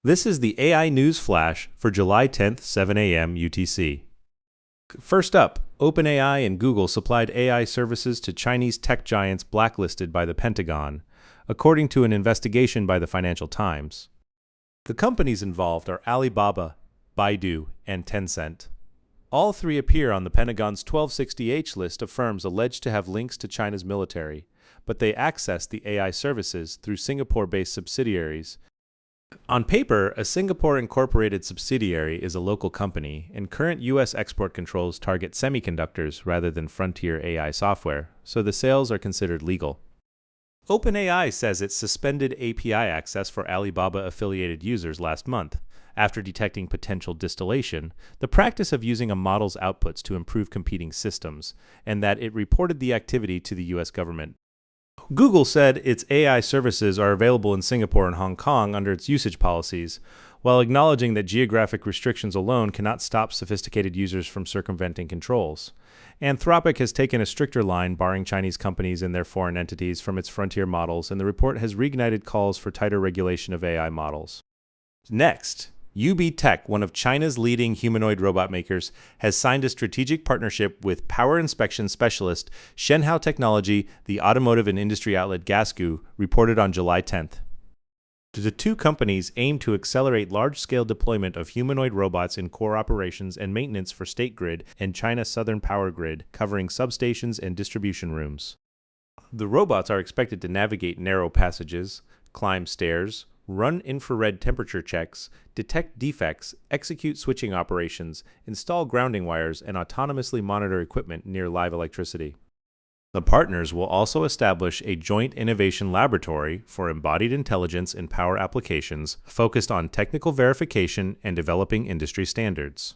This is the AI News Flash for July 10th, 7 a.m. UTC. First up, OpenAI and Google supplied AI services to Chinese tech giants blacklisted by the Pentagon, according to an investigation by the Financial Times. The companies involved are Alibaba, Baidu, and Tencent. All three appear on the Pentagon's 1260H list of firms alleged to have links to China's military, but they access the AI services through Singapore-based subsidiaries. On paper, a Singapore-incorporated subsidiary is a local company, and current U.S. export controls target semiconductors rather than frontier AI software, so the sales are considered legal. OpenAI says it suspended API access for Alibaba-affiliated users last month, after detecting potential distillation, the practice of using a model's outputs to improve competing systems, and that it reported the activity to the U.S. government. Google said its AI services are available in Singapore and Hong Kong under its usage policies, while acknowledging that geographic restrictions alone cannot stop sophisticated users from circumventing controls. Anthropic has taken a stricter line barring Chinese companies and their foreign entities from its frontier models, and the report has reignited calls for tighter regulation of AI models. Next, UBTECH, one of China's leading humanoid robot makers, has signed a strategic partnership with power inspection specialist Shenhao Technology, the automotive and industry outlet Gasgoo, reported on July 10th. The two companies aim to accelerate large-scale deployment of humanoid robots in core operations and maintenance for State Grid and China Southern Power Grid, covering substations and distribution rooms. The robots are expected to navigate narrow passages, climb stairs, run infrared temperature checks, detect defects, execute switching operations, install grounding wires, and autonomously monitor equipment near live electricity. The partners will also establish a joint innovation laboratory for embodied intelligence in power applications focused on technical verification and developing industry standards.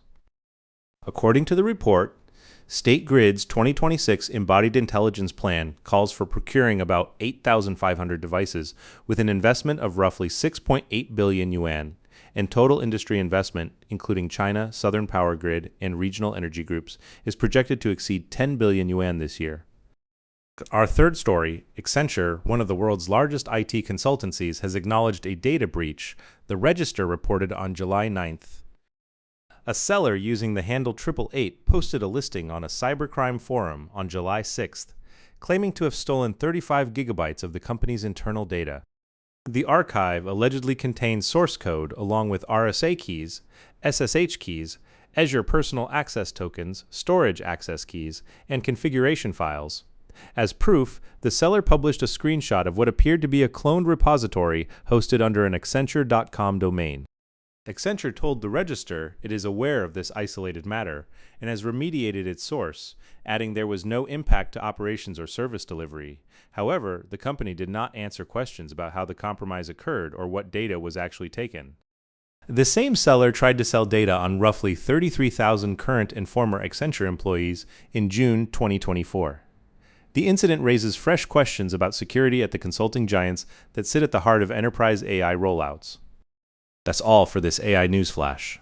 According to the report, State Grid's 2026 Embodied Intelligence Plan calls for procuring about 8,500 devices with an investment of roughly 6.8 billion yuan, and total industry investment, including China, Southern Power Grid, and regional energy groups, is projected to exceed 10 billion yuan this year. Our third story, Accenture, one of the world's largest IT consultancies, has acknowledged a data breach, the Register reported on July 9th. A seller using the handle 888 posted a listing on a cybercrime forum on July 6th, claiming to have stolen 35 gigabytes of the company's internal data. The archive allegedly contains source code along with RSA keys, SSH keys, Azure Personal Access Tokens, storage access keys, and configuration files. As proof, the seller published a screenshot of what appeared to be a cloned repository hosted under an Accenture.com domain. Accenture told the Register it is aware of this isolated matter and has remediated its source, adding there was no impact to operations or service delivery. However, the company did not answer questions about how the compromise occurred or what data was actually taken. The same seller tried to sell data on roughly 33,000 current and former Accenture employees in June 2024. The incident raises fresh questions about security at the consulting giants that sit at the heart of enterprise AI rollouts. That's all for this AI News Flash.